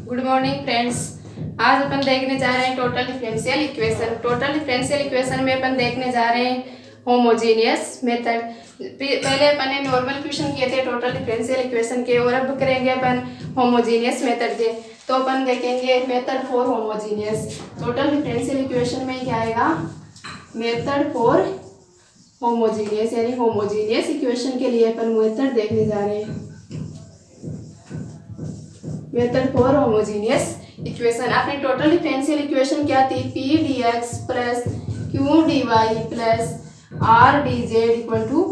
Good morning friends. आज अपन देखने जा रहे हैं total differential equation. Total differential equation में अपन देखने जा रहे हैं होमोजीनियस मेथड। पहले अपन ने नॉर्मल क्वेश्चन किए थे टोटल डिफरेंशियल इक्वेशन के, और अब करेंगे अपन होमोजीनियस मेथड के। तो अपन देखेंगे method for homogeneous. Total differential equation में क्या आएगा? मेथड फॉर होमोजीनियस, यानी होमोजीनियस इक्वेशन के लिए अपन मेथड देखने जा रहे हैं। Method for homogeneous equation. आपने टोटल डिफरेंशियल इक्वेशन क्या थी? P d x plus q d Y plus r d Z equal to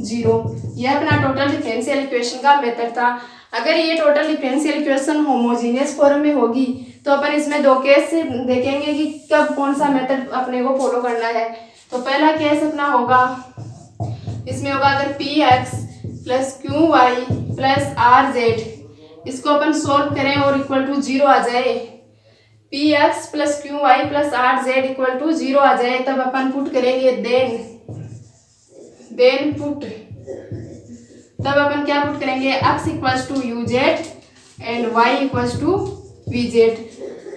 0। यह अपना टोटल डिफरेंशियल इक्वेशन का मेथड था। अगर ये total differential equation homogeneous form में होगी तो अपन इसमें दो केस देखेंगे कि कब कौन सा मेथड अपने को फॉलो करना है। तो पहला केस अपना होगा, इसमें होगा अगर p x plus Q Y plus are z, इसको अपन सोल्व करें और इक्वल टू 0 आ जाए, p x plus Q Y plus are z equal to 0 आ जाए, तब अपन पुट करेंगे देन पुट, तब अपन क्या पुट करेंगे? x equals to u z and y equals to v z.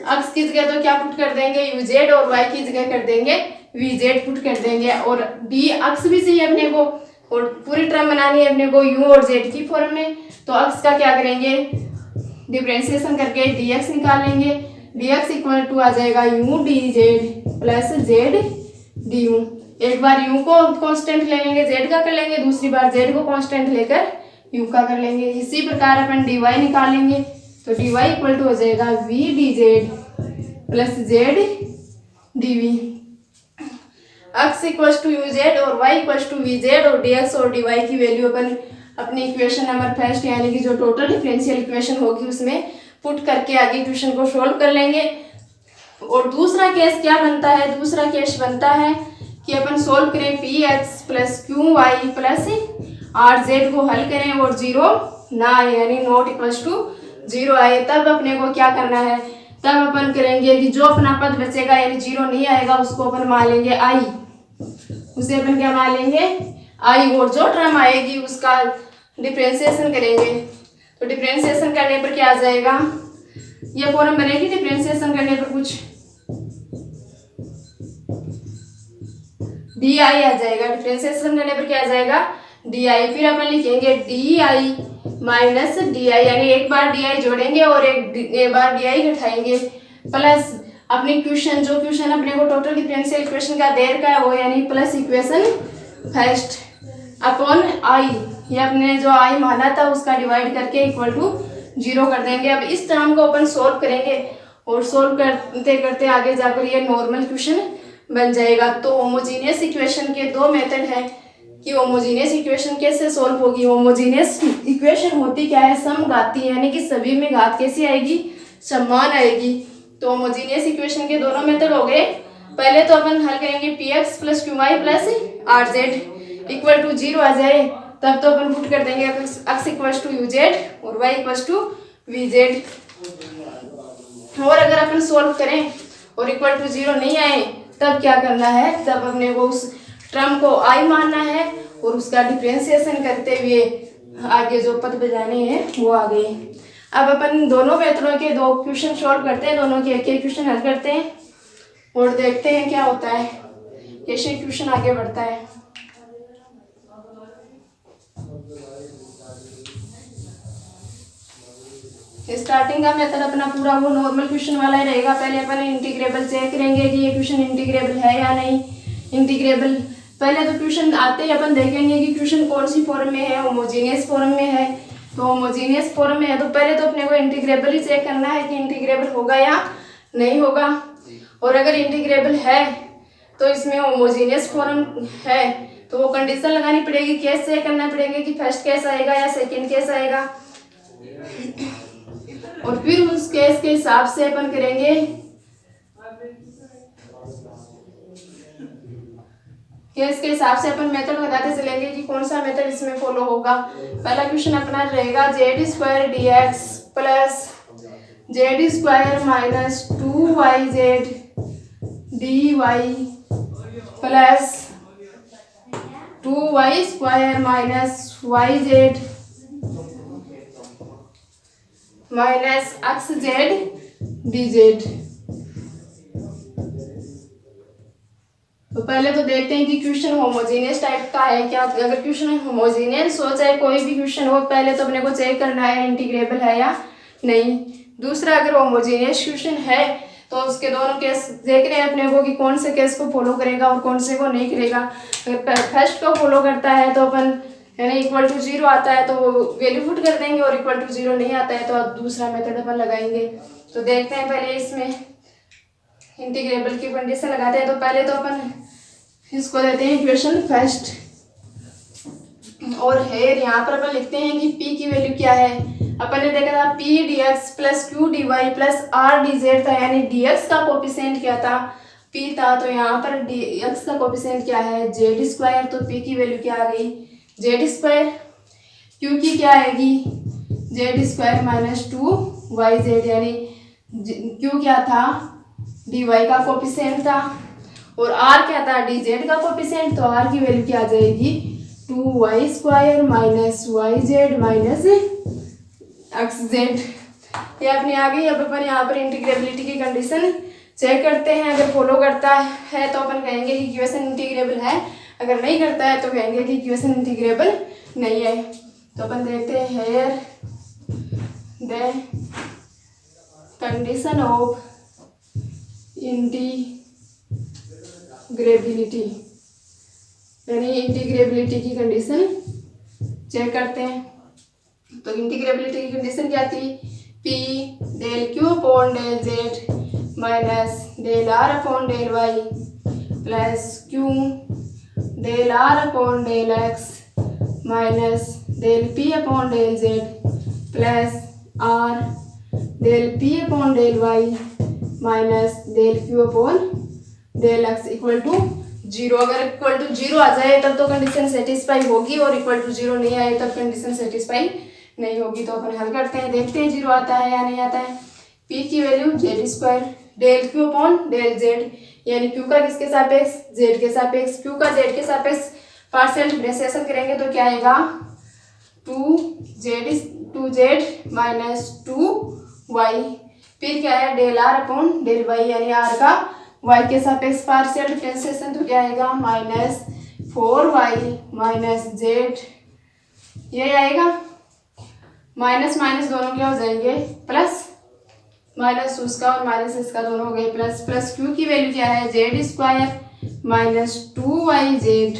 x की जगह तो क्या पुट कर देंगे? यू जेड, और y की जगह कर देंगे वी जेड पुट कर देंगे। और डी x भी चाहिए अपने को, और पूरी टर्म बनानी है अपने को u और z की फॉर्म में। तो x का क्या करेंगे? डिफरेंशिएशन करके dx निकाल लेंगे। dx इक्वल टू आ जाएगा u D z plus z d you. एक बार u को कांस्टेंट ले लेंगे, z का कर लेंगे, दूसरी बार z को कांस्टेंट लेकर u का कर लेंगे। इसी प्रकार अपन dy निकाल लेंगे। तो dy इक्वल टू हो जाएगा v d z plus z d v. x equals to u z और y equals to v z, और dx और dy की वैल्यू अपन अपनी इक्वेशन नंबर फर्स्ट यानी कि जो टोटल डिफरेंशियल इक्वेशन होगी उसमें पुट करके आगे इक्वेशन को सोल्व कर लेंगे। और दूसरा केस क्या बनता है? दूसरा केस बनता है कि अपन सोल्व करें p x plus Q Y plus are z को हल करें और 0 ना आए, यानी नॉट इक्वल्स टू 0 आए, तब अपने को क्या करना है? तब अपन करेंगे कि जो अपना पद बचेगा यानी 0 नहीं आएगा उसको अपन मान लेंगे आई, उसे अपन क्या मान लेंगे? आई, और जो टर्म आएगी उसका डिफरेंशिएशन करेंगे। तो डिफरेंशिएशन करने पर क्या आ जाएगा? ये फॉर्म बनेगी डिफरेंशिएशन करने पर कुछ डी आई आ जाएगा। डिफरेंशिएशन करने पर क्या आ जाएगा? D I. फिर अपन लिखेंगे डी आई माइनस डी आई, यानी एक बार डी आई जोड़ेंगे और एक बार डी आई घटाएंगे, प्लस अपनी क्वेश्चन जो क्वेश्चन अपने को टोटल डिफरेंशियल इक्वेशन का दे रखा है वो, यानी plus equation first upon I, ये अपने जो आई माना था उसका डिवाइड करके इक्वल टू 0 कर देंगे। अब इस टर्म को अपन सोल्व करेंगे और सोल्व करते करते आगे जाकर ये नॉर्मल क्वेश्चन बन जाएगा। तो होमोजीनियस इक्वेशन के दो मेथड है कि होमोजीनियस इक्वेशन कैसे सोल्व होगी। होमोजीनियस इक्वेशन होती क्या है? समघाती, यानी कि सभी में घात कैसी आएगी? समान आएगी। तो होमोजीनियस इक्वेशन के दोनों मेथड हो गए। पहले तो अपन हल करेंगे p x plus Q Y plus are z equal to 0 आ जाए, तब तो अपन पुट कर देंगे x equals to u z और y equals to v z. और अगर अपन सोल्व करें और इक्वल टू 0 नहीं आए तब क्या करना है? तब अपने को उस टर्म को i मानना है और उसका डिफरेंशिएशन करते हुए आगे जो पद बजाने हैं वो आ गए। अब अपन दोनों मेथडों के दो क्वेश्चन सॉल्व करते हैं, दोनों के एक एक क्वेश्चन हल करते हैं और देखते हैं क्या होता है, कैसे क्वेश्चन आगे बढ़ता है। स्टार्टिंग का मेथड अपना पूरा वो नॉर्मल क्वेश्चन वाला ही रहेगा। पहले अपन इंटीग्रेबल चेक करेंगे कि ये क्वेश्चन इंटीग्रेबल है या नहीं। इंटीग्रेबल पहले तो क्वेश्चन आते ही अपन देखेंगे कि क्वेश्चन कौन सी फॉर्म में है, होमोजीनियस फॉर्म में है। तो होमोजीनियस फॉर्म में है तो पहले तो अपने को इंटीग्रेबल ही चेक करना है कि इंटीग्रेबल होगा या नहीं होगा। और अगर इंटीग्रेबल है तो इसमें होमोजीनियस फॉर्म है तो वो कंडीशन लगानी पड़ेगी, केस चेक करना पड़ेगा कि फर्स्ट केस आएगा या सेकेंड केस आएगा, और फिर उस केस के हिसाब से अपन करेंगे। केस के हिसाब से अपन मेथड बताते चलेंगे कि कौन सा मेथड इसमें फॉलो होगा। पहला क्वेश्चन अपना रहेगा z square D x plus Z square minus 2y z D Y plus 2y square minus y z minus x Z D z. तो पहले तो देखते हैं कि क्वेश्चन होमोजेनियस टाइप का है क्या। अगर क्वेश्चन होमोजेनियस हो चाहे कोई भी क्वेश्चन हो, पहले तो अपने को चेक करना है इंटीग्रेबल है या नहीं। दूसरा, अगर होमोजेनियस क्वेश्चन है तो उसके दोनों केस देखने हैं अपने को कि कौन से केस को फॉलो करेगा और कौन से को नहीं करेगा। अगर फर्स्ट को फॉलो करता है तो अपन यानी इक्वल टू 0 आता है तो वैल्यू पुट कर देंगे, और इक्वल टू 0 नहीं आता है तो दूसरा मेथड अपन लगाएंगे। तो देखते हैं पहले इसमें इंटीग्रेबल की कंडीशन लगाते हैं। तो पहले तो अपन इसको देते हैं इक्वेशन फर्स्ट, और हेयर यहाँ पर अपन लिखते हैं कि p की वैल्यू क्या है। अपन ने देखा था p dx plus q dy plus r dz था, यानी dx का कोफिशिएंट क्या था, p था। तो यहाँ पर dx का कोफिशिएंट क्या है, z स्क्वायर। तो p की वैल्यू क्या आ गई, z स्क्वायर। q की क्या आएगी, z स्क्वायर माइनस 2yz, यानी q क्या था, dy का कोफिशिएंट था, और r क्या था, dz का कोफिशिएंट। तो r की वैल्यू क्या आ जाएगी, 2y square minus yz minus xz। ये अपनी आ गई। अब अपन यहाँ पर इंटीग्रेबिलिटी की कंडीशन चेक करते हैं। अगर फॉलो करता है तो अपन कहेंगे कि इक्वेशन इंटीग्रेबल है, अगर नहीं करता है तो कहेंगे कि इक्वेशन इंटीग्रेबल नहीं है। तो अपन देखते हैं here the condition of integrability, यानी इंटीग्रेबिलिटी की कंडीशन चेक करते हैं। तो इंटीग्रेबिलिटी की कंडीशन क्या थी, p del q upon del z minus del r upon del y plus q del r upon del x minus del p upon del z plus r del p upon del y minus del q upon del x equal to 0। अगर equal to 0 आ जाए तब तो condition satisfy होगी, और equal to 0 नहीं आए तब कंडीशन सेटिस्फाई नहीं होगी। तो अपन हल करते हैं, देखते हैं 0 आता है या नहीं आता है। p की value z square del q upon del z, यानी q का किसके सापेक्ष, z के सापेक्ष। q का z के सापेक्ष पार्शियल डिफरेंशिएशन करेंगे तो क्या आएगा, 2z माइनस 2y। फिर क्या है, del r upon del y, यानी r का y के सापेक्ष पार्शियल डिफरेंशिएशन तो क्या आएगा, माइनस 4y माइनस z। ये आएगा। माइनस माइनस दोनों क्या हो जाएंगे, प्लस। माइनस उसका और माइनस इसका दोनों हो गए प्लस। प्लस q की वैल्यू क्या है, z square minus 2yz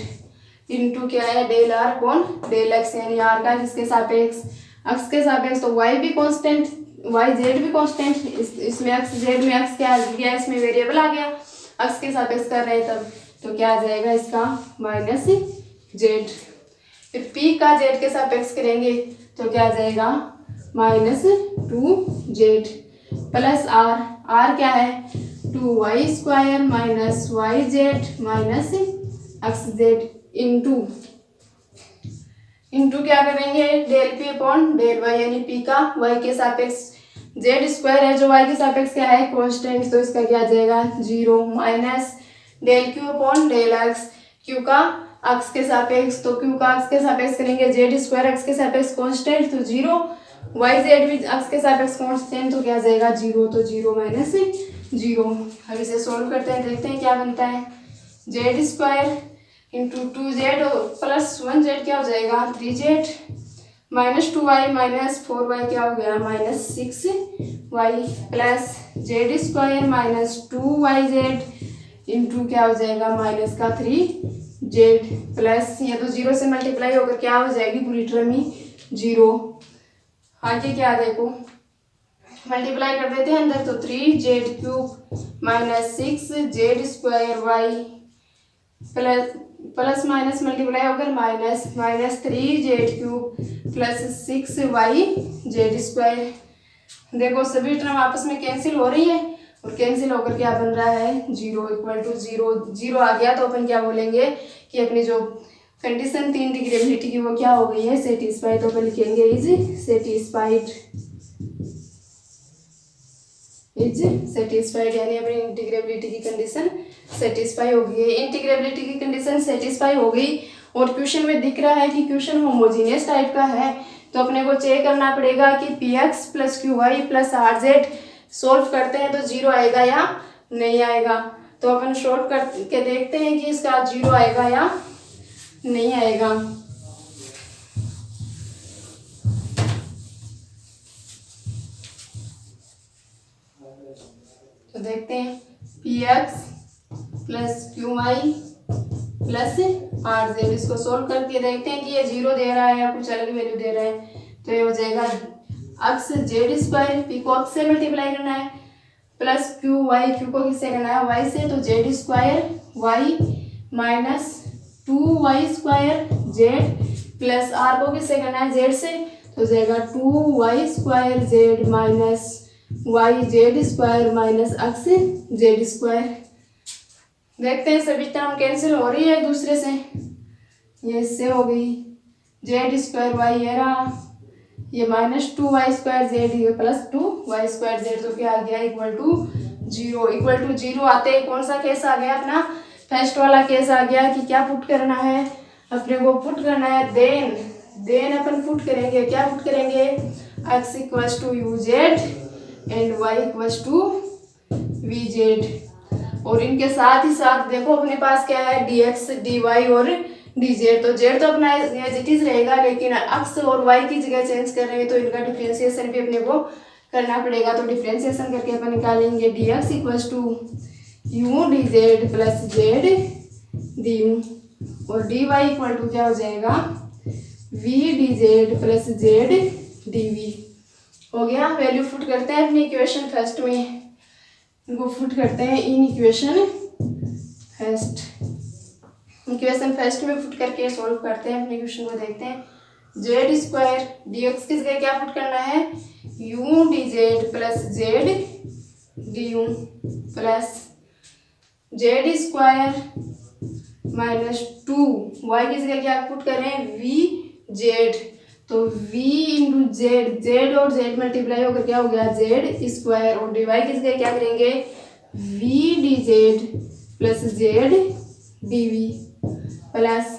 into क्या है, del r upon del x, यानी r का किसके सापेक्ष, x के सापेक्ष। तो y भी कांस्टेंट, yz भी कांस्टेंट, इसमें x z में x क्या आ गया, इसमें वेरिएबल आ गया, x के सापेक्ष कर रहे हैं तब। तो क्या आ जाएगा इसका, माइनस z। फिर p का z के सापेक्ष करेंगे तो क्या आ जाएगा, माइनस 2z प्लस r क्या है, 2y square minus yz minus xz into क्या करेंगे, del p upon del y, यानी p का y के सापेक्ष, z स्क्वायर है जो y के सापेक्ष क्या है, कांस्टेंट। तो इसका क्या आ जाएगा, 0 minus del q upon del x, q का x के सापेक्ष, तो q का x के सापेक्ष करेंगे, z स्क्वायर x के सापेक्ष कांस्टेंट तो 0, yz भी x के सापेक्ष कांस्टेंट तो क्या आ जाएगा 0, तो 0 माइनस 0। अब इसे सोल्व करते हैं, देखते हैं क्या बनता है, z square into 2z plus 1z क्या हो जाएगा, 3z minus 2y minus 4y क्या हो गया, minus 6y plus z square minus 2yz into क्या हो जाएगा, माइनस का 3z प्लस, ये तो 0 से मल्टीप्लाई होकर क्या हो जाएगी पूरी टर्म ही 0। आगे क्या देखो, मल्टीप्लाई कर देते हैं अंदर, तो 3z cube minus 6z square y plus minus multiply होकर minus 3z cube plus 6yz square. देखो सभी टर्म आपस में कैंसिल हो रही है, और कैंसिल होकर क्या बन रहा है, 0 इक्वल टू 0 आ गया। तो अपन क्या बोलेंगे कि अपनी जो कंडीशन थी इंटीग्रेबिलिटी की वो क्या हो गई है, सेटिस्फाइड। तो अपन लिखेंगे इज सेटिस्फाइड, यानी अपनी इंटीग्रेबिलिटी की कंडीशन सेटिस्फाई हो गई है। इंटीग्रेबिलिटी की कंडीशन सेटिस्फाई हो गई, और क्वेश्चन में दिख रहा है कि क्वेश्चन होमोजीनियस टाइप का है, तो अपने को चेक करना पड़ेगा कि p x plus Q Y plus are z solve करते हैं तो जीरो आएगा या नहीं आएगा। तो अपन सोल्व करके देखते हैं कि इसका जीरो आएगा या नहीं आएगा। तो देखते हैं p x plus Q Y plus are z, इसको सोल्व करके देखते हैं कि ये जीरो दे रहा है या कुछ अलग वैल्यू दे रहा है। तो ये हो जाएगा एक्स जेड स्क्वायर, पी को एक्स से मल्टीप्लाई करना है, प्लस क्यू वाई, क्यू को किससे करना है वाई से, तो Z square y minus 2y square z plus r को किससे करना है जेड से, तो हो जाएगा 2y square z minus y z square minus x Z square. देखते हैं सभी टर्म कैंसिल हो रही है एक दूसरे से, ये इससे हो गई जेड स्क्वायर वाई ये रहा, ये माइनस 2y स्क्वायर जेड ये प्लस 2y स्क्वायर जेड, तो क्या आ गया equal to zero. Equal to zero आते ही कौन सा केस आ गया अपना फर्स्ट वाला केस आ गया कि क्या पुट करना है अपने को, पुट करना है देन अपन पुट करेंगे, क्या पुट करेंगे x equals to u z and y equals to v z. और इनके साथ ही साथ देखो अपने पास क्या है dx dy और dz, तो z तो अपना एज इट इज रहेगा, लेकिन x और y की जगह चेंज कर रहे हैं तो इनका डिफरेंशिएशन भी अपने को करना पड़ेगा। तो डिफरेंशिएशन करके अपन निकालेंगे dx equals to u d z plus z d u और dy इक्वल टू क्या हो जाएगा v d z plus z d v. हो गया। वैल्यू फुट करते हैं अपनी इक्वेशन फर्स्ट में, इनको फुट करते हैं इन इक्वेशन फर्स्ट में फुट करके सॉल्व करते हैं अपने इक्वेशन को। देखते हैं जेड स्क्वायर डी एक्स की जगह क्या फुट करना है u d z plus z d u plus Z square minus 2y की जगह क्या पुट करें वी जेड, तो v इंटू जेड, जेड और जेड मल्टीप्लाई होकर क्या हो गया जेड स्क्वायर, और डी वाई की जगह क्या करेंगे v d z plus z d v plus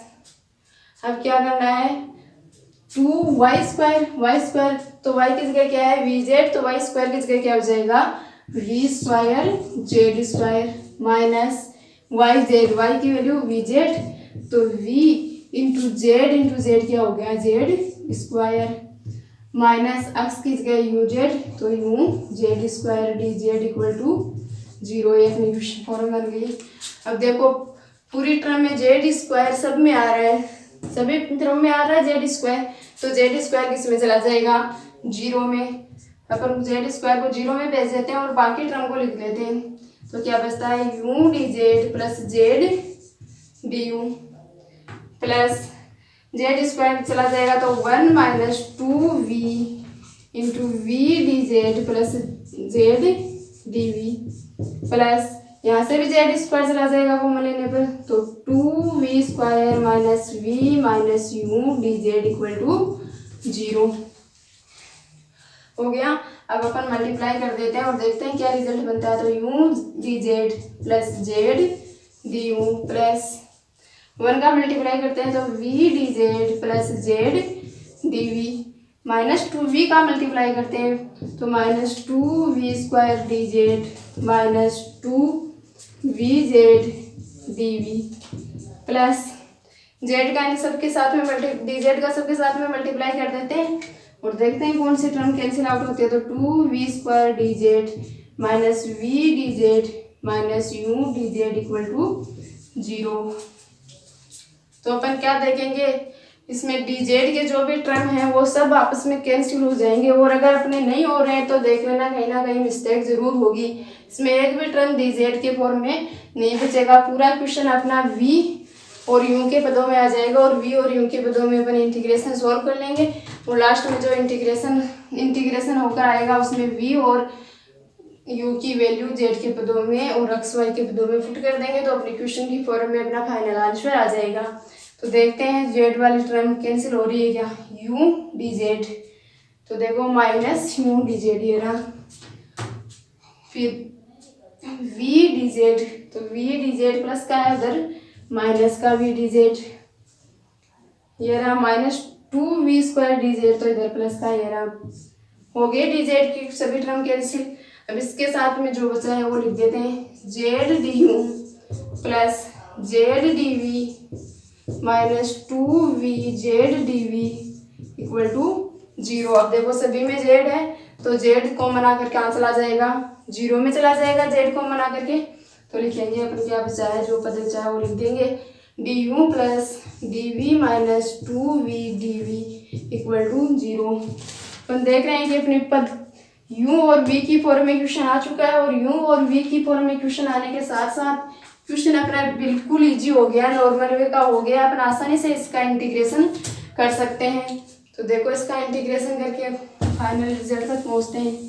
अब क्या करना है 2y स्क्वायर, वाई स्क्वायर तो y की जगह क्या है वी जेड, तो वाई स्क्वायर की जगह क्या हो जाएगा v square z square minus y z, y की वैल्यू वी जेड, तो v इंटू जेड क्या हो गया जेड स्क्वायर माइनस एक्स की जगह यू जेड, तो u z square d Z equal to zero. ये अपनी फॉर्म बन गई। अब देखो पूरी टर्म में जेड स्क्वायर सब में आ रहा है, सभी टर्म में आ रहा है जेड स्क्वायर, तो जेड स्क्वायर किस में चला जाएगा जीरो में, अपन जेड स्क्वायर को जीरो में भेज देते हैं और बाकी टर्म को लिख लेते हैं। तो क्या बचता है u d z plus z d u plus Z square चला जाएगा तो 1 minus 2v into v d z plus z d v plus यहाँ से भी जेड स्क्वायर चला जाएगा कॉमन लेने पर, तो 2v square minus v minus u d Z equal to zero. हो गया। अब अपन मल्टीप्लाई कर देते हैं और देखते हैं क्या रिजल्ट बनता है। तो u d z plus z d u plus 1 का मल्टीप्लाई करते हैं तो v d z plus z d v minus 2v का मल्टीप्लाई करते हैं तो minus 2v square d z minus 2v z d v plus Z का इन सबके साथ में डी जेड का सबके साथ में मल्टीप्लाई कर देते हैं और देखते हैं कौन सी टर्म कैंसिल आउट होती है। तो 2v square d z minus v d z minus u d Z equal to zero. तो अपन क्या देखेंगे इसमें डी जेड के जो भी टर्म है वो सब आपस में कैंसिल हो जाएंगे, और अगर अपने नहीं हो रहे हैं तो देख लेना कहीं ना कहीं मिस्टेक जरूर होगी। इसमें एक भी टर्म डी जेड के फॉर्म में नहीं बचेगा, पूरा क्वेश्चन अपना v और u के पदों में आ जाएगा और v और u के पदों में अपन इंटीग्रेशन सॉल्व कर लेंगे और लास्ट में जो इंटीग्रेशन होकर आएगा उसमें v और u की वैल्यू z के पदों में और x y के पदों में पुट कर देंगे तो अपने क्वेश्चन की फॉर्म में अपना फाइनल आंसर आ जाएगा। तो देखते हैं z वाली टर्म कैंसिल हो रही है क्या u डी जेड, तो देखो माइनस u डी जेड ये रहा, फिर v डी जेड, तो v डी जेड प्लस का है उधर माइनस का v डी जेड ये रहा माइनस 2v² dz, तो इधर प्लस का ये रहा, हो गए dz की सभी टर्म कैंसिल। अब इसके साथ में जो बचा है वो लिख देते हैं z d u plus z d v minus 2v d v equal to 0। अब देखो सभी में जेड है तो जेड कॉमन आकर के यहाँ चला जाएगा, 0 में चला जाएगा जेड कॉमन आकर के, तो लिखेंगे अपन क्या बचा है, जो पद बचा है वो लिख देंगे d u plus d v minus 2v d v equal to 0। अपन देख रहे हैं कि अपने पद u और v की फॉर्म में क्वेश्चन आ चुका है, और u और v की फॉर्म में क्वेश्चन आने के साथ साथ क्वेश्चन अपना बिल्कुल इजी हो गया, नॉर्मल वे का हो गया, अपन आसानी से इसका इंटीग्रेशन कर सकते हैं। तो देखो इसका इंटीग्रेशन करके फाइनल रिजल्ट तक पहुंचते हैं।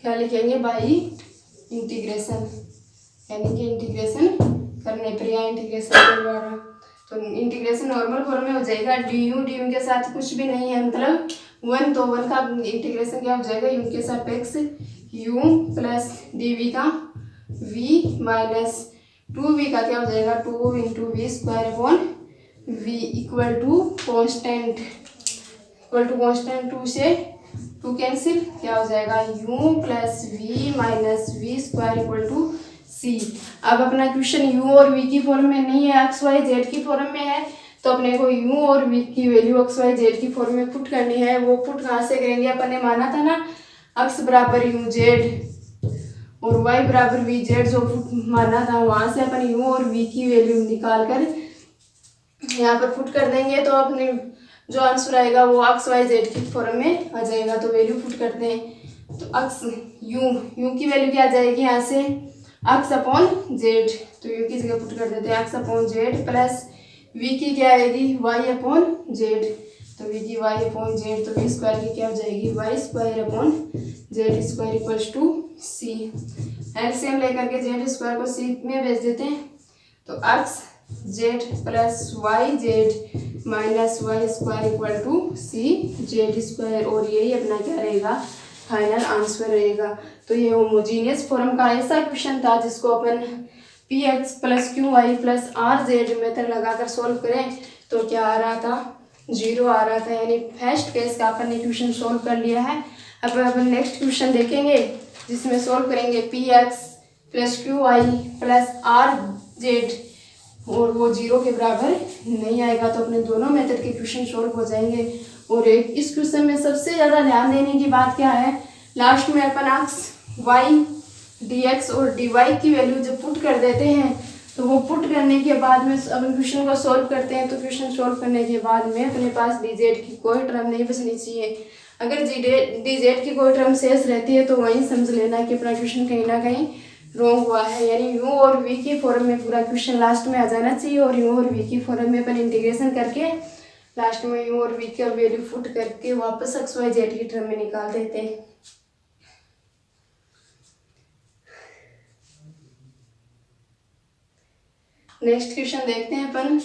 क्या लिखेंगे, बाई इंटीग्रेशन, यानी कि इंटीग्रेशन करने पर या इंटीग्रेशन के द्वारा। तो इंटीग्रेशन नॉर्मल फॉर्म में हो जाएगा, डी यू के साथ कुछ भी नहीं है, मतलब 1, तो 1 का इंटीग्रेशन क्या हो जाएगा, यू के सापेक्ष यू प्लस डी वी का v माइनस 2v का क्या हो जाएगा 2 into v square upon v equal to constant, 2 से 2 कैंसिल, क्या हो जाएगा u plus v minus v square equal to c। अब अपना क्वेश्चन u और v की फॉर्म में नहीं है, x y z की फॉर्म में है, तो अपने को u और v की वैल्यू x y z की फॉर्म में पुट करनी है। वो पुट कहाँ से करेंगे, अपन ने माना था ना x बराबर u z और y बराबर v z, जो माना था वहाँ से अपन u और v की वैल्यू निकाल कर यहाँ पर पुट कर देंगे, तो अपने जो आंसर आएगा वो x y z की फॉर्म में आ जाएगा। तो वैल्यू पुट करते हैं, तो x u की वैल्यू क्या आ जाएगी यहाँ से x अपॉन जेड, तो u की जगह पुट कर देते हैं x upon z plus v की क्या आएगी y अपॉन जेड, तो v की y अपॉन जेड, तो v स्क्वायर की क्या हो जाएगी y square upon z square equals to c। LCM लेकर के जेड स्क्वायर को c में भेज देते हैं, तो x z plus y z minus y square equal to c z square, और यही अपना क्या रहेगा फाइनल आंसर रहेगा। तो ये होमोजीनियस फॉर्म का ऐसा क्वेश्चन था जिसको अपन P x plus Q Y plus are Z method लगाकर सॉल्व करें तो क्या आ रहा था 0 आ रहा था, यानी फर्स्ट केस का अपन ने क्वेश्चन सॉल्व कर लिया है। अब अपन नेक्स्ट क्वेश्चन देखेंगे जिसमें सॉल्व करेंगे p x plus Q Y plus are z और वो 0 के बराबर नहीं आएगा, तो अपने दोनों मेथड के क्वेश्चन सॉल्व हो जाएंगे। और एक इस क्वेश्चन में सबसे ज़्यादा ध्यान देने की बात क्या है, लास्ट में अपन एक्स वाई डी एक्स और डी वाई की वैल्यू जब पुट कर देते हैं तो वो पुट करने के बाद में अपन क्वेश्चन को सॉल्व करते हैं, तो क्वेश्चन सॉल्व करने के बाद में अपने पास डी जेड की कोई टर्म नहीं बचनी चाहिए। अगर डी जेड की कोई टर्म शेष रहती है तो वहीं समझ लेना कि अपना क्वेश्चन कहीं ना कहीं रॉन्ग हुआ है, यानी यू और वी की फॉर्म में पूरा क्वेश्चन लास्ट में आ जाना चाहिए, और यू और वी की फॉर्म में अपन इंटीग्रेशन करके लास्ट में यू और वी का वैल्यू पुट करके वापस एक्स वाई जेड की टर्म में निकाल देते हैं। नेक्स्ट क्वेश्चन देखते हैं अपन,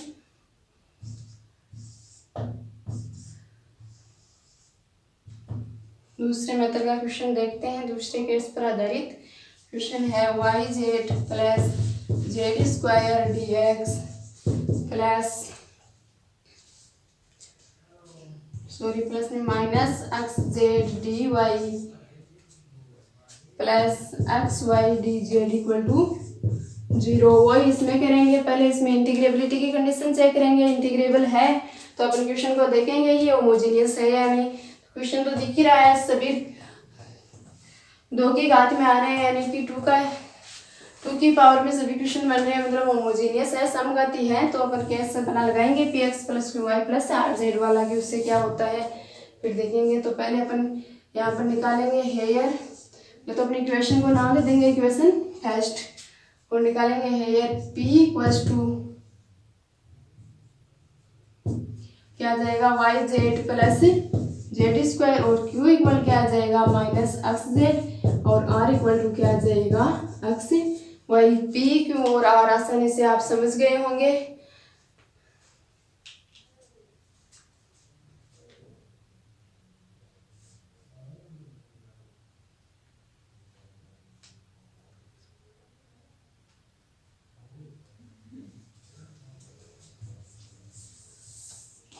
दूसरे मेथड का क्वेश्चन देखते हैं। दूसरे केस पर आधारित क्वेश्चन है Y Z plus Z square D x plus plus में minus x Z D Y plus x Y D Z equal to 0। वही इसमें करेंगे, पहले इसमें इंटीग्रेबिलिटी की कंडीशन चेक करेंगे, इंटीग्रेबल है तो अपन क्वेश्चन को देखेंगे ये होमोजीनियस है या नहीं। क्वेश्चन तो दिख ही रहा है, सभी 2 की घात में आ रहे हैं, यानी कि 2 की पावर में सभी क्वेश्चन बन रहे हैं, मतलब होमोजीनियस है, समगति है। तो अपन कैसे बना लगाएंगे p x plus Q Y plus are z वाला कि उससे क्या होता है फिर देखेंगे। तो पहले अपन यहाँ पर निकालेंगे हेयर, तो अपनी इक्वेशन को नाम दे देंगे इक्वेशन फर्स्ट, और निकालेंगे हेयर पी इक्वल्स टू क्या आ जाएगा y Z plus Z square, और क्यू इक्वल क्या आ जाएगा माइनस एक्स जेड, और आर इक्वल टू क्या आ जाएगा एक्स वाई। पी क्यू और आर आसानी से आप समझ गए होंगे।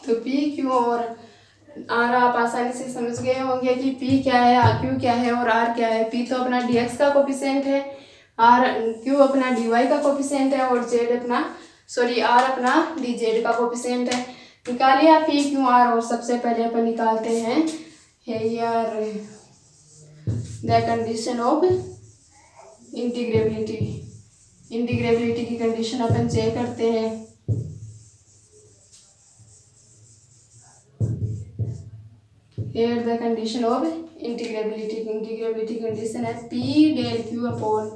तो पी क्यू और आर आप आसानी से समझ गए होंगे कि पी क्या है, क्यू क्या है और आर क्या है। पी तो अपना डीएक्स का कोफिशिएंट है, आर क्यू अपना डीवाई का कोफिशिएंट है और जेड अपना आर अपना डीजेड का कोफिशिएंट है। निकालिए आप पी क्यू आर। और सबसे पहले अपन निकालते हैं here the condition of integrability. Integrability की कंडीशन अपन चेक करते हैं। Here the condition of integrability condition है p del q upon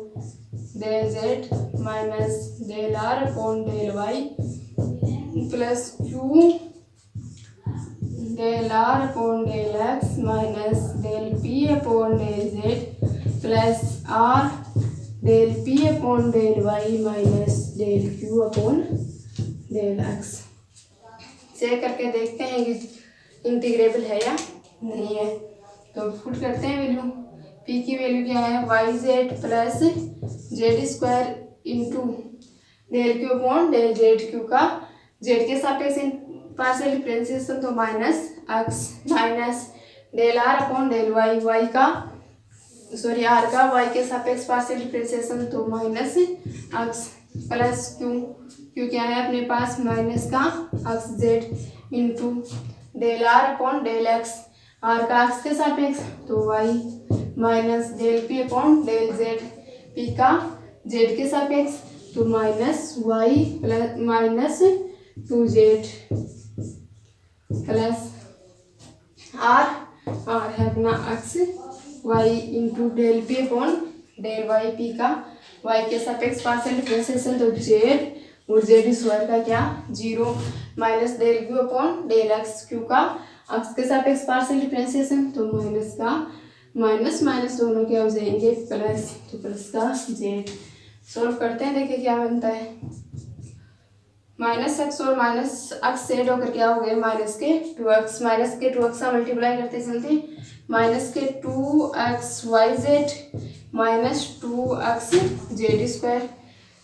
del z minus del r upon del y plus q del r upon del x minus del p upon del z plus r del p upon del y minus del q upon del x। Check करके देखते हैं कि integrable है या नहीं है। तो put करते हैं वैल्यू। p की वैल्यू क्या है, Y Z plus Z square into del q upon del z q का जेड के सापेक्ष पार्शियल डिफरेंशिएशन तो minus x minus del r upon del y y का आर का वाई के सापेक्ष पार्शियल डिफरेंशिएशन तो माइनस एक्स प्लस क्यू क्या है अपने पास माइनस का x z into del r upon del x r का एक्स के सापेक्ष तो y minus del p upon del z p का जेड के सापेक्ष तो minus y plus minus 2z plus r है अपना x y into del p upon del y p का वाई के सापेक्ष पार्शियल डिफरेंशिएशन तो जेड और जेड स्क्वायर का क्या 0 minus del q upon del x q का एक्स के सापेक्ष पार्शियल डिफरेंशिएशन तो माइनस का माइनस माइनस दोनों क्या हो जाएंगे प्लस तो प्लस का जेड। सोल्व करते हैं, देखिए क्या बनता है। माइनस एक्स और माइनस एक्स जेड होकर क्या हो गए माइनस के 2x माइनस के 2x का मल्टीप्लाई करते चलते माइनस के 2x y z minus 2x z square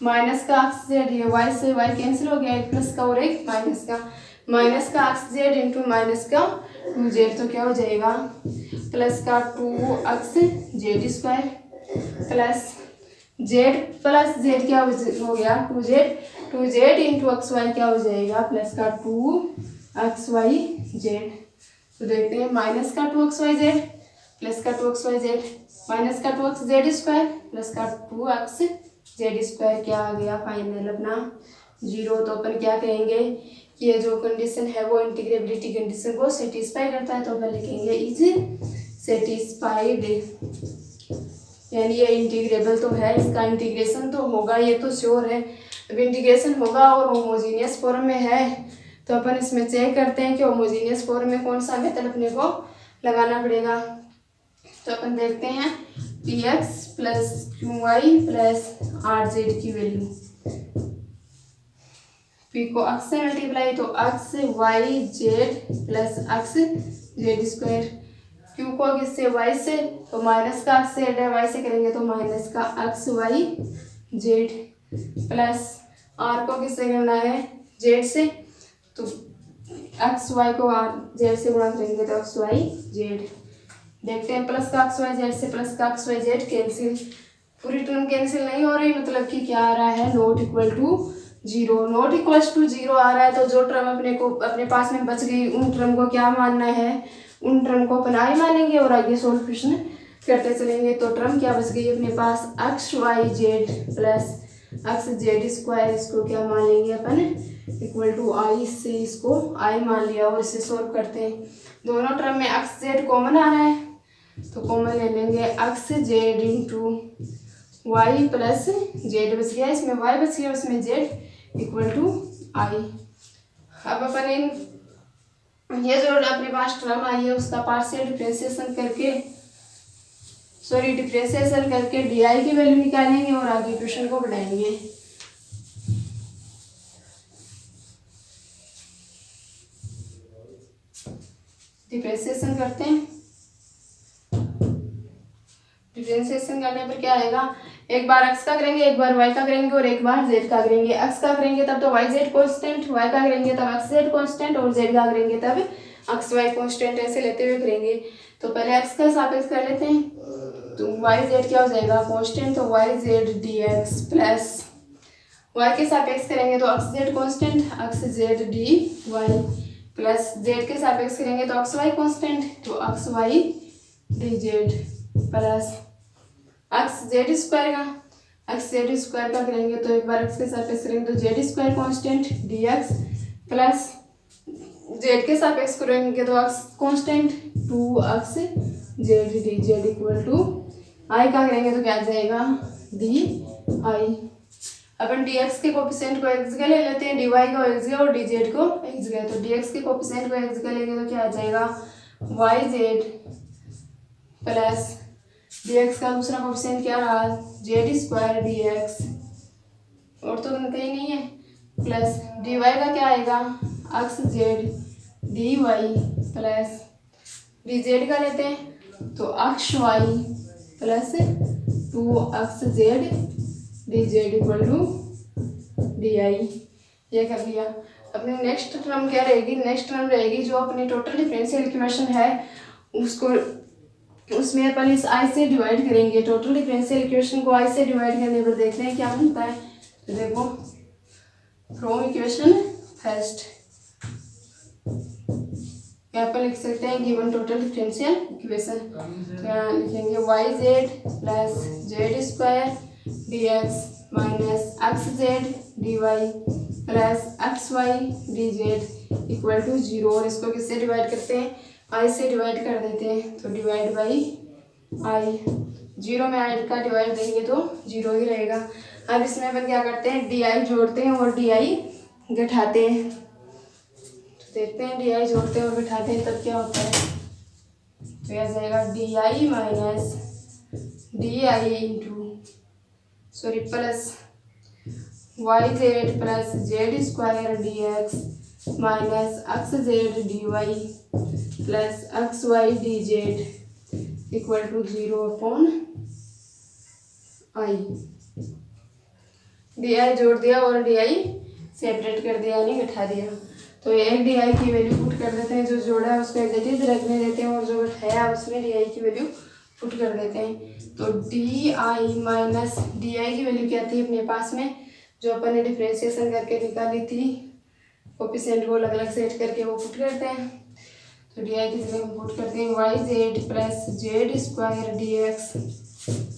minus का एक्स जेड ये वाई से वाई कैंसिल हो गया, एक प्लस का और एक माइनस का एक्स जेड इंटू माइनस का 2z तो क्या हो जाएगा प्लस का 2x z square plus Z plus Z क्या हो गया 2z इंटू एक्स वाई क्या हो जाएगा प्लस का 2xy जेड। तो देखते हैं माइनस का 2xy जेड प्लस का 2xy जेड माइनस का 2x जेड स्क्वायर प्लस का 2x जेड स्क्वायर क्या आ गया फाइनल अपना 0। तो अपन क्या कहेंगे कि ये जो कंडीशन है वो इंटीग्रेबिलिटी कंडीशन को सेटिस्फाई करता है। तो अपन लिखेंगे इज सेटिस्फाइड, यानी ये इंटीग्रेबल तो है, इसका इंटीग्रेशन तो होगा ये तो श्योर है। अब इंटीग्रेशन होगा और होमोजीनियस फॉर्म में है तो अपन इसमें चेक करते हैं कि होमोजीनियस फॉर्म में कौन सा मेथड अपने को लगाना पड़ेगा। तो अपन देखते हैं p x plus Q Y plus are z की वैल्यू। पी को एक्स से मल्टीप्लाई तो x Y Z plus x Z square. Q को किससे वाई से तो माइनस का एक्स जेड है, वाई से करेंगे तो माइनस का x Y Z plus r को किससे करना है जेड से तो एक्स वाई को आर जेड से गुणा करेंगे तो एक्स वाई जेड। देखते हैं प्लस का एक्स वाई जेड से प्लस का एक्स वाई जेड कैंसिल, पूरी टर्म कैंसिल नहीं हो रही, मतलब कि क्या आ रहा है not equal to 0। Not equal to 0 आ रहा है तो जो टर्म अपने पास में बच गई उन टर्म को क्या मानना है, उन टर्म को अपन आई मानेंगे और आगे सॉल्यूशन करते चलेंगे। तो टर्म क्या बच गई अपने पास X Y Z plus x Z square, इसको क्या मान लेंगे अपन इक्वल टू आई, से इसको आई मान लिया और इसे सॉल्व करते हैं। दोनों टर्म में एक्स जेड कॉमन आ रहा है तो कॉमन ले लेंगे x z into y plus z बच गया, इसमें वाई बच गया उसमें जेड इक्वल टू आई। अब अपन इन ये जो अपने पास टर्म आई है उसका पार्शियल डिफरेंशिएशन करके डिफरेंशिएशन करके डी आई की वैल्यू निकालेंगे और आगे इक्वेशन को बढ़ाएंगे। डिफरेंशिएशन करते हैं। डिफरेंशिएशन करने पर क्या आएगा, एक बार x का करेंगे, एक बार y का करेंगे और एक बार z का करेंगे। x का करेंगे तब तो y z कांस्टेंट, y का करेंगे तब x z कांस्टेंट और z का करेंगे तब x y कांस्टेंट, ऐसे लेते हुए करेंगे। तो पहले x का सापेक्ष कर लेते हैं, तो y z क्या हो जाएगा कांस्टेंट, तो y z dx plus y के सापेक्ष करेंगे तो x z constant, x z dy plus z के सापेक्ष करेंगे तो x y कांस्टेंट, तो x y dz plus x Z square का, एक्स जेड स्क्वायर का करेंगे तो एक बार एक्स के सापेक्ष करेंगे तो Z square constant D x plus Z के सापेक्ष करेंगे तो X constant 2x Z D Z equal to I का करेंगे तो क्या आ जाएगा डी आई। अपन डी एक्स के कोफिशिएंट को एक जगह ले लेते हैं, डी वाई को एक जगह और डी जेड को एक जगह। तो डी एक्स के कोफिशिएंट को एक जगह लेंगे तो क्या आ जाएगा वाई जेड प्लस dx का दूसरा कोफिशिएंट क्या रहा जेड स्क्वायर dx, और तो कहीं नहीं है, प्लस dy का क्या आएगा x z dy plus dz का लेते हैं तो x y plus 2x z dz equal to d i. ये कर लिया। अपनी नेक्स्ट टर्म क्या रहेगी, नेक्स्ट टर्म रहेगी जो अपनी टोटल डिफरेंशियल इक्वेशन है उसको, उसमें अपन इस आई से डिवाइड करेंगे। टोटल डिफरेंशियल इक्वेशन को आई से डिवाइड करने पर देखते हैं क्या मिलता है। तो देखो फ्रॉम इक्वेशन फर्स्ट यहाँ पर लिख सकते हैं गिवन टोटल डिफरेंशियल इक्वेशन, तो यहाँ लिखेंगे y Z plus Z square D x minus x Z D Y plus x Y D Z equal to 0। और इसको किससे डिवाइड करते हैं, आई से डिवाइड कर देते हैं, तो डिवाइड बाई आई। 0 में आई का डिवाइड देंगे तो 0 ही रहेगा। अब इसमें अपन क्या करते हैं डी आई जोड़ते हैं और डी आई घटाते हैं। तो देखते हैं डी आई जोड़ते हैं और घटाते हैं तब क्या होता है। तो यह जाएगा D i minus d i into sorry plus y Z plus Z square D x minus x Z D Y plus x Y D Z equal to 0 upon i. D i जोड़ दिया और D I separate कर दिया यानी घटा दिया। तो एक डी आई की वैल्यू पुट कर देते हैं, जो जोड़ा है उसको एज इट इज रखने देते हैं और जो घटाया उसमें डी आई की वैल्यू पुट कर देते हैं। तो डी आई माइनस डी आई की वैल्यू क्या थी अपने पास में, जो अपन ने डिफ्रेंशिएशन करके निकाली थी, कोफिशिएंट को अलग अलग सेट करके वो पुट करते हैं। तो डी आई की जगह पुट करते हैं y Z plus Z square D x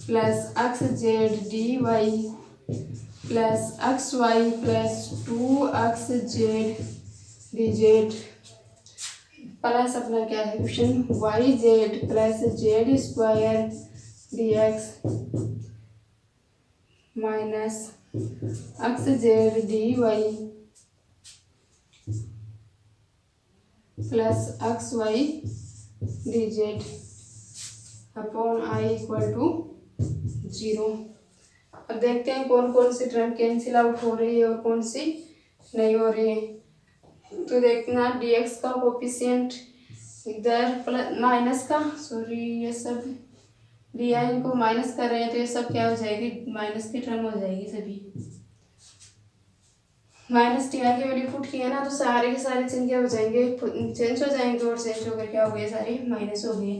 plus x Z D Y plus x y plus 2x Z D z plus अपना क्या है question y Z plus Z square D x minus x Z D Y plus x Y D z upon i equal to 0। अब देखते हैं कौन कौन सी term cancel out हो रही है और कौन सी नहीं हो रही है। तो देखना dx का कोफिशिएंट इधर प्लस माइनस का सॉरी ये सब डी आई को माइनस कर रहे हैं तो ये सब क्या हो जाएगी माइनस की टर्म हो जाएगी सभी। माइनस टी आई की वैल्यू पुट की है ना, तो सारे के सारे चिन्ह क्या हो जाएंगे चेंज हो जाएंगे और चेंज होकर क्या हो गए सारे माइनस हो गए।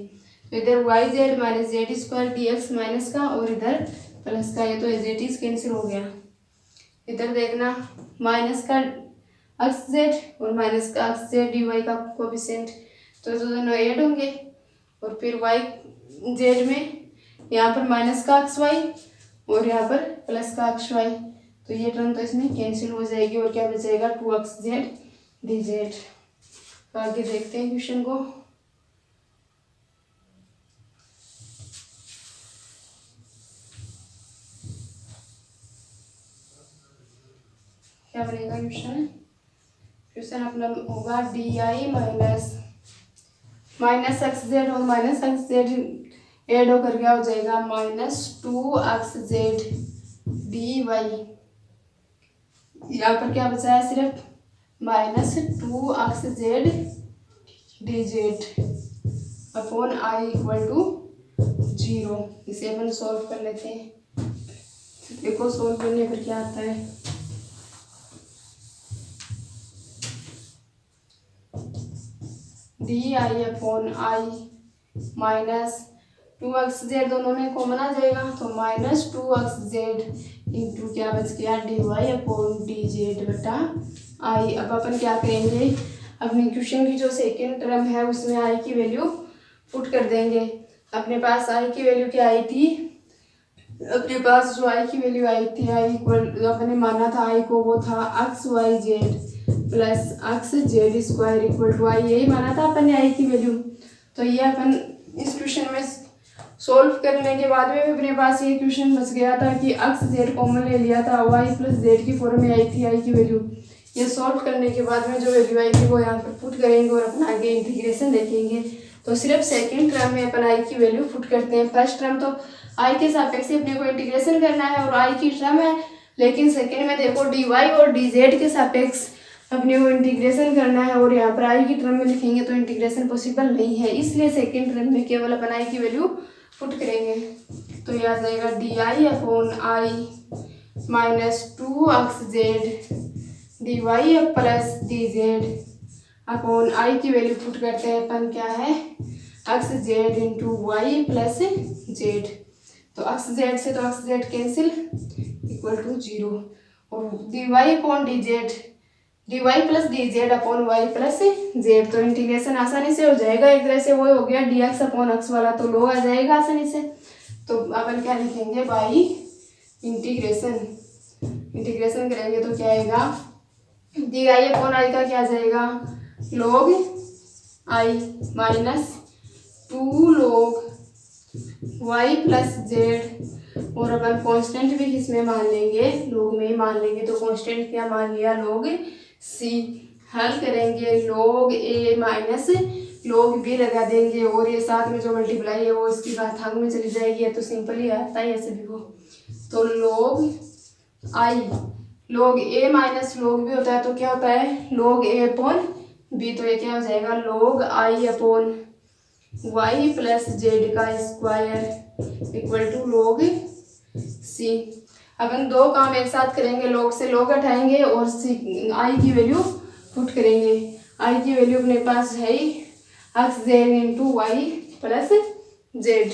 तो इधर y z minus z square D x minus का और इधर प्लस का, ये तो एज इट इज कैंसिल हो गया। इधर देखना माइनस का एक्स जेड और माइनस का एक्स जेड डी वाई का कोफिशिएंट तो दोनों ऐड होंगे और फिर वाई जेड में यहाँ पर माइनस का एक्स वाई और यहाँ पर प्लस का एक्स वाई, तो ये टर्म तो इसमें कैंसिल हो जाएगी और क्या बचेगा 2x जेड डी जेड। तो आगे देखते हैं क्वेश्चन को। क्या बनेगा क्वेश्चन, क्वेश्चन अपना होगा D i minus x z और माइनस एक्स जेड एड होकर क्या हो जाएगा minus 2x Z D Y. यहाँ पर क्या बचा है सिर्फ minus 2x Z D z upon i equal to 0। इसे अपन सॉल्व कर लेते हैं। देखो सॉल्व करने पर क्या आता है। di/i माइनस 2xz दोनों में कॉमन आ जाएगा तो माइनस 2xz इंटू क्या बच गया dy/dz बटा i। अब अपन क्या करेंगे, अपने क्वेश्चन की जो सेकेंड टर्म है उसमें i की वैल्यू पुट कर देंगे। अपने पास i की वैल्यू क्या आई थी, अपने पास जो i की वैल्यू आई थी i इक्वल जो अपने माना था i को वो था xyz plus xz square equal to i, यही माना था अपन ने i की वैल्यू। तो ये अपन इस क्वेश्चन में सोल्व करने के बाद में अपने पास ये क्वेश्चन बच गया था कि xz कॉमन ले लिया था, y प्लस z की फॉर्म में आई थी i की वैल्यू। ये सॉल्व करने के बाद में जो वैल्यू आई थी वो यहाँ पर पुट करेंगे और अपना आगे इंटीग्रेशन देखेंगे। तो सिर्फ सेकंड टर्म में अपन i की वैल्यू पुट करते हैं। फर्स्ट टर्म तो i के सापेक्ष अपने को इंटीग्रेशन करना है और i की टर्म है, लेकिन सेकंड में देखो dy और dz के सापेक्ष अपने को इंटीग्रेशन करना है और यहाँ पर i की टर्म में लिखेंगे तो इंटीग्रेशन पॉसिबल नहीं है, इसलिए सेकंड टर्म में केवल अपन i की वैल्यू पुट करेंगे। तो ये आ जाएगा di/i minus 2xz dy plus dz upon i की वैल्यू पुट करते हैं अपन क्या है xz into y plus z। तो xz से तो xz कैंसिल इक्वल टू 0 और dy upon dz dy plus dz upon y plus z। तो इंटीग्रेशन आसानी से हो जाएगा, एक तरह से वो हो गया dx अपॉन x वाला तो लो आ जाएगा आसानी से। तो अपन क्या लिखेंगे बाई इंटीग्रेशन करेंगे तो क्या आएगा डी आई अपॉन आई का क्या आ जाएगा log i minus 2 log y plus z और अपन कांस्टेंट भी किसमें मान लेंगे log में ही मान लेंगे। तो कांस्टेंट क्या मान लिया log c। हल करेंगे log a minus log b लगा देंगे और ये साथ में जो मल्टीप्लाई है वो इसकी घातांक में चली जाएगी, तो सिंपल ही आता है ऐसे भी वो। तो log i log a minus log b होता है तो क्या होता है log a अपॉन b। तो ये क्या हो जाएगा log i upon y plus Z का square equal to log c। अपन दो काम एक साथ करेंगे, log से log हटाएंगे और i की वैल्यू पुट करेंगे। i की वैल्यू अपने पास है ही xz into y plus z.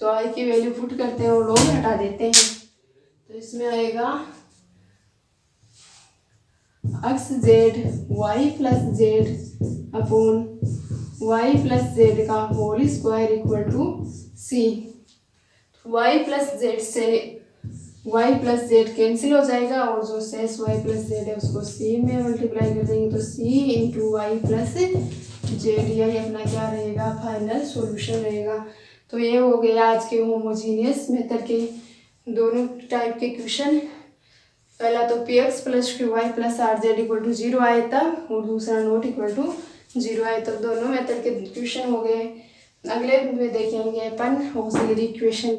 तो i की वैल्यू पुट करते हैं और log हटा देते हैं तो इसमें आएगा xz y plus Z upon y plus Z का whole square equal to c। y plus Z से y प्लस जेड कैंसिल हो जाएगा और जो शेष y प्लस जेड है उसको c में मल्टीप्लाई कर देंगे तो c into y plus z, यही अपना क्या रहेगा फाइनल सॉल्यूशन रहेगा। तो ये हो गया आज के होमोजीनियस मेथड के दोनों टाइप के क्वेश्चन। पहला तो p x plus Q Y plus are z equal to 0 आया था और दूसरा नॉट इक्वल टू 0 आया। तो दोनों मेथड के क्वेश्चन हो गए। अगले में देखेंगे अपन ऑक्सिलरी इक्वेशन